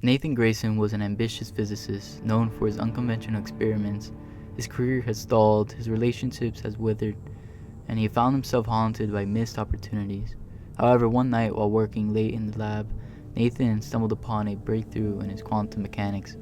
Nathan Grayson was an ambitious physicist known for his unconventional experiments. His career had stalled, his relationships had withered, and he found himself haunted by missed opportunities. However, one night while working late in the lab, Nathan stumbled upon a breakthrough in his quantum mechanics,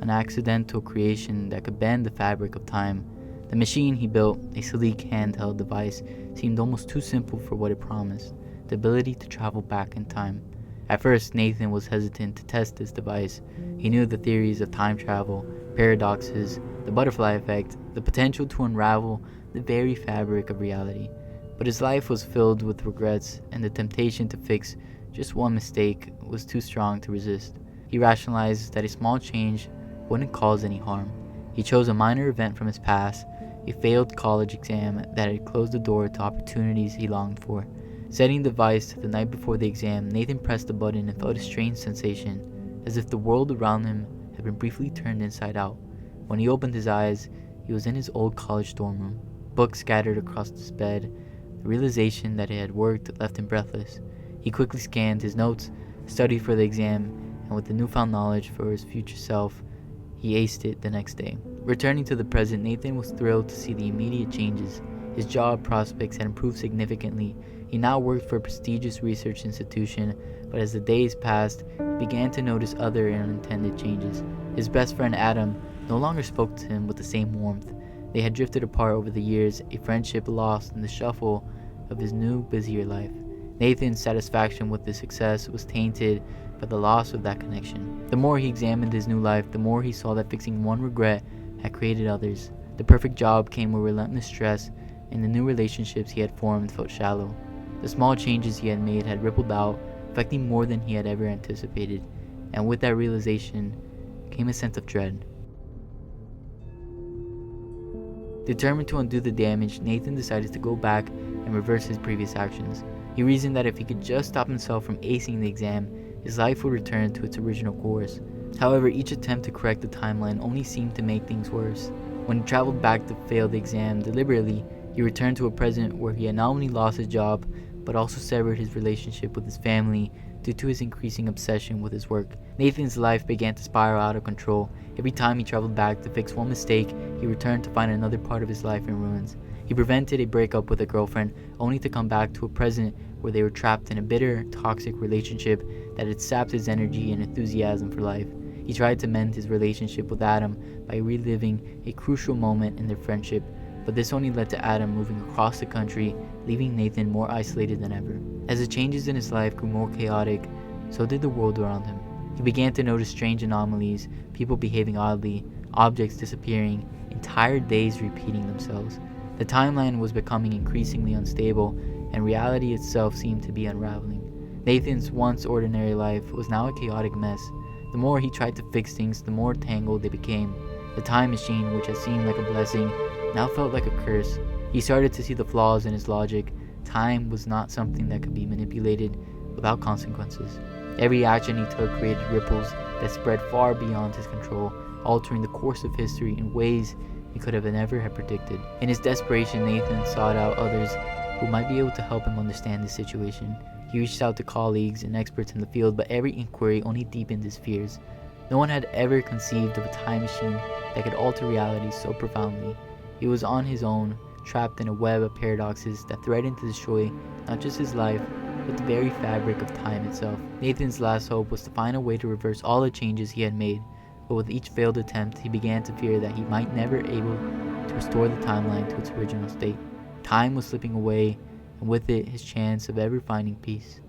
an accidental creation that could bend the fabric of time. The machine he built, a sleek handheld device, seemed almost too simple for what it promised: the ability to travel back in time. At first, Nathan was hesitant to test this device. He knew the theories of time travel, paradoxes, the butterfly effect, the potential to unravel the very fabric of reality. But his life was filled with regrets, and the temptation to fix just one mistake was too strong to resist. He rationalized that a small change wouldn't cause any harm. He chose a minor event from his past, a failed college exam that had closed the door to opportunities he longed for. Setting the device to the night before the exam, Nathan pressed the button and felt a strange sensation, as if the world around him had been briefly turned inside out. When he opened his eyes, he was in his old college dorm room, books scattered across his bed. The realization that it had worked left him breathless. He quickly scanned his notes, studied for the exam, and with the newfound knowledge for his future self, he aced it the next day. Returning to the present, Nathan was thrilled to see the immediate changes. His job prospects had improved significantly. He now worked for a prestigious research institution, but as the days passed, he began to notice other unintended changes. His best friend Adam no longer spoke to him with the same warmth. They had drifted apart over the years, a friendship lost in the shuffle of his new, busier life. Nathan's satisfaction with his success was tainted by the loss of that connection. The more he examined his new life, the more he saw that fixing one regret had created others. The perfect job came with relentless stress, and the new relationships he had formed felt shallow. The small changes he had made had rippled out, affecting more than he had ever anticipated, and with that realization came a sense of dread. Determined to undo the damage, Nathan decided to go back and reverse his previous actions. He reasoned that if he could just stop himself from acing the exam, his life would return to its original course. However, each attempt to correct the timeline only seemed to make things worse. When he traveled back to fail the exam deliberately, he returned to a present where he had not only lost his job, but also severed his relationship with his family due to his increasing obsession with his work. Nathan's life began to spiral out of control. Every time he traveled back to fix one mistake, he returned to find another part of his life in ruins. He prevented a breakup with a girlfriend, only to come back to a present where they were trapped in a bitter, toxic relationship that had sapped his energy and enthusiasm for life. He tried to mend his relationship with Adam by reliving a crucial moment in their friendship, but this only led to Adam moving across the country, leaving Nathan more isolated than ever. As the changes in his life grew more chaotic, so did the world around him. He began to notice strange anomalies, people behaving oddly, objects disappearing, entire days repeating themselves. The timeline was becoming increasingly unstable, and reality itself seemed to be unraveling. Nathan's once ordinary life was now a chaotic mess. The more he tried to fix things, the more tangled they became. The time machine, which had seemed like a blessing, now felt like a curse. He started to see the flaws in his logic. Time was not something that could be manipulated without consequences. Every action he took created ripples that spread far beyond his control, altering the course of history in ways he could have never have predicted. In his desperation, Nathan sought out others who might be able to help him understand the situation. He reached out to colleagues and experts in the field, but every inquiry only deepened his fears. No one had ever conceived of a time machine that could alter reality so profoundly. He was on his own, trapped in a web of paradoxes that threatened to destroy not just his life, but the very fabric of time itself. Nathan's last hope was to find a way to reverse all the changes he had made, but with each failed attempt, he began to fear that he might never be able to restore the timeline to its original state. Time was slipping away, and with it, his chance of ever finding peace.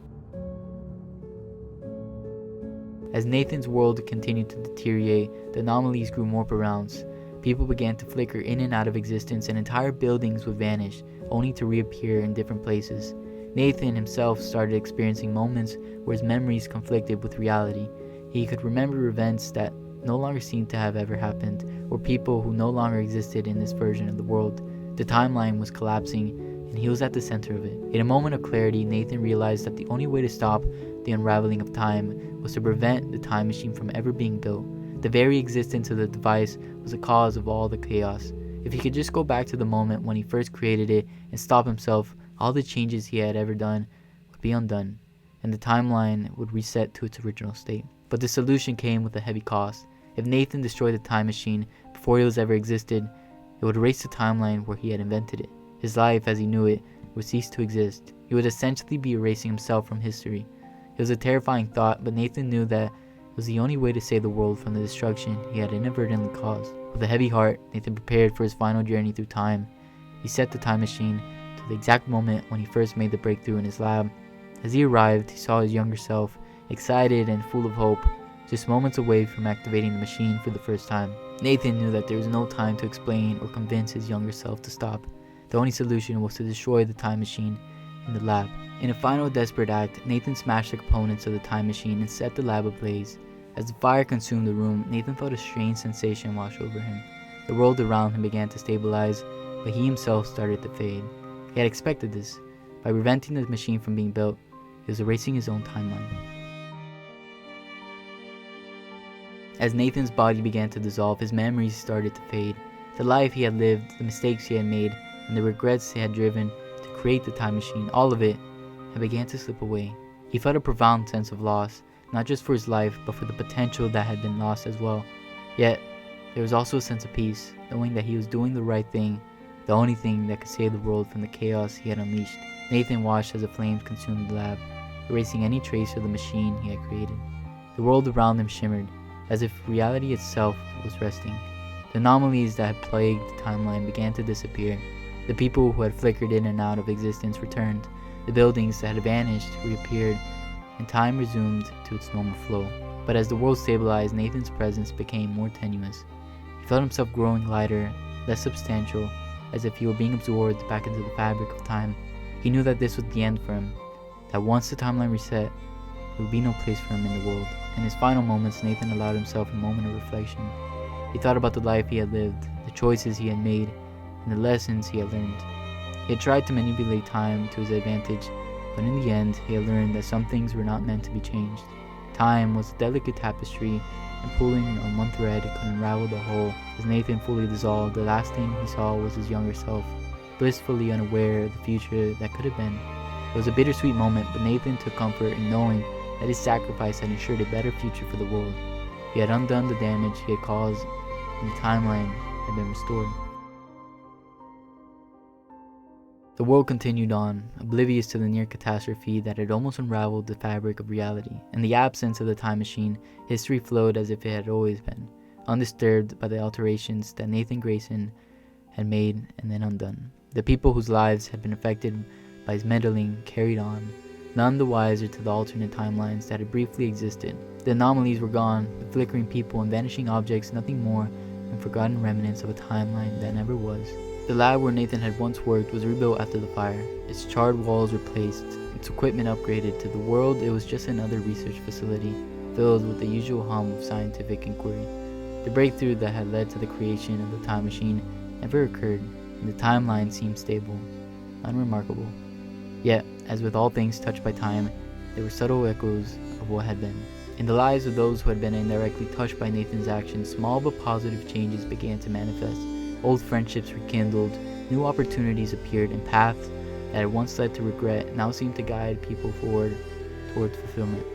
As Nathan's world continued to deteriorate, the anomalies grew more pronounced. People began to flicker in and out of existence, and entire buildings would vanish, only to reappear in different places. Nathan himself started experiencing moments where his memories conflicted with reality. He could remember events that no longer seemed to have ever happened, or people who no longer existed in this version of the world. The timeline was collapsing, and he was at the center of it. In a moment of clarity, Nathan realized that the only way to stop the unraveling of time was to prevent the time machine from ever being built. The very existence of the device was the cause of all the chaos. If he could just go back to the moment when he first created it and stop himself, all the changes he had ever done would be undone, and the timeline would reset to its original state. But dissolution came with a heavy cost. If Nathan destroyed the time machine before it was ever existed, it would erase the timeline where he had invented it. His life, as he knew it, would cease to exist. He would essentially be erasing himself from history. It was a terrifying thought, but Nathan knew that it was the only way to save the world from the destruction he had inadvertently caused. With a heavy heart, Nathan prepared for his final journey through time. He set the time machine to the exact moment when he first made the breakthrough in his lab. As he arrived, he saw his younger self, excited and full of hope, just moments away from activating the machine for the first time. Nathan knew that there was no time to explain or convince his younger self to stop. The only solution was to destroy the time machine in the lab. In a final desperate act, Nathan smashed the components of the time machine and set the lab ablaze. As the fire consumed the room, Nathan felt a strange sensation wash over him. The world around him began to stabilize, but he himself started to fade. He had expected this. By preventing the machine from being built, he was erasing his own timeline. As Nathan's body began to dissolve, his memories started to fade. The life he had lived, the mistakes he had made, and the regrets he had driven to create the time machine, all of it had began to slip away. He felt a profound sense of loss, not just for his life, but for the potential that had been lost as well. Yet, there was also a sense of peace, knowing that he was doing the right thing, the only thing that could save the world from the chaos he had unleashed. Nathan watched as the flames consumed the lab, erasing any trace of the machine he had created. The world around him shimmered, as if reality itself was resting. The anomalies that had plagued the timeline began to disappear. The people who had flickered in and out of existence returned. The buildings that had vanished reappeared, and time resumed to its normal flow. But as the world stabilized, Nathan's presence became more tenuous. He felt himself growing lighter, less substantial, as if he were being absorbed back into the fabric of time. He knew that this was the end for him, that once the timeline reset, there would be no place for him in the world. In his final moments, Nathan allowed himself a moment of reflection. He thought about the life he had lived, the choices he had made, and the lessons he had learned. He had tried to manipulate time to his advantage, but in the end, he had learned that some things were not meant to be changed. Time was a delicate tapestry, and pulling on one thread could unravel the whole. As Nathan fully dissolved, the last thing he saw was his younger self, blissfully unaware of the future that could have been. It was a bittersweet moment, but Nathan took comfort in knowing that his sacrifice had ensured a better future for the world. He had undone the damage he had caused, and the timeline had been restored. The world continued on, oblivious to the near catastrophe that had almost unraveled the fabric of reality. In the absence of the time machine, history flowed as if it had always been, undisturbed by the alterations that Nathan Grayson had made and then undone. The people whose lives had been affected by his meddling carried on, none the wiser to the alternate timelines that had briefly existed. The anomalies were gone, the flickering people and vanishing objects nothing more than forgotten remnants of a timeline that never was. The lab where Nathan had once worked was rebuilt after the fire, its charred walls replaced, its equipment upgraded. To the world, it was just another research facility, filled with the usual hum of scientific inquiry. The breakthrough that had led to the creation of the time machine never occurred, and the timeline seemed stable, unremarkable. Yet, as with all things touched by time, there were subtle echoes of what had been. In the lives of those who had been indirectly touched by Nathan's actions, small but positive changes began to manifest. Old friendships rekindled, new opportunities appeared, and paths that had once led to regret now seemed to guide people forward towards fulfillment.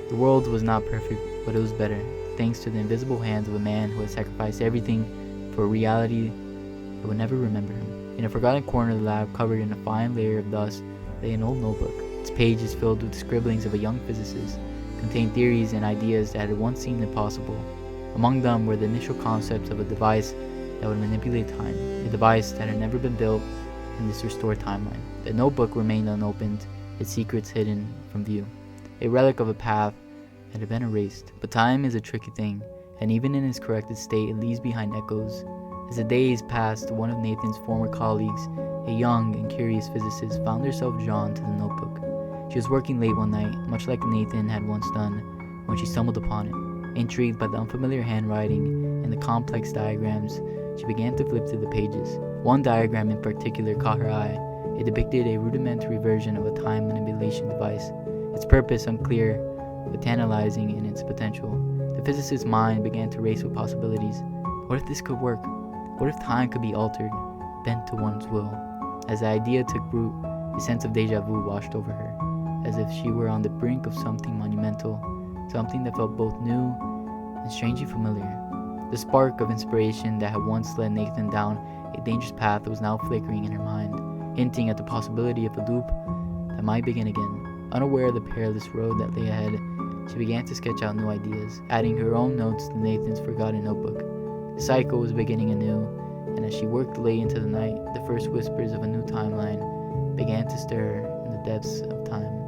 The world was not perfect, but it was better, thanks to the invisible hands of a man who had sacrificed everything for a reality that would never remember him. In a forgotten corner of the lab, covered in a fine layer of dust, lay an old notebook. Its pages, filled with the scribblings of a young physicist, contained theories and ideas that had once seemed impossible. Among them were the initial concepts of a device that would manipulate time, a device that had never been built in this restored timeline. The notebook remained unopened, its secrets hidden from view, a relic of a path that had been erased. But time is a tricky thing, and even in its corrected state, it leaves behind echoes. As the days passed, one of Nathan's former colleagues, a young and curious physicist, found herself drawn to the notebook. She was working late one night, much like Nathan had once done, when she stumbled upon it. Intrigued by the unfamiliar handwriting and the complex diagrams, she began to flip through the pages. One diagram in particular caught her eye. It depicted a rudimentary version of a time manipulation device, its purpose unclear, but tantalizing in its potential. The physicist's mind began to race with possibilities. What if this could work? What if time could be altered, bent to one's will? As the idea took root, a sense of deja vu washed over her, as if she were on the brink of something monumental, something that felt both new and strangely familiar. The spark of inspiration that had once led Nathan down a dangerous path was now flickering in her mind, hinting at the possibility of a loop that might begin again. Unaware of the perilous road that lay ahead, she began to sketch out new ideas, adding her own notes to Nathan's forgotten notebook. The cycle was beginning anew, and as she worked late into the night, the first whispers of a new timeline began to stir in the depths of time.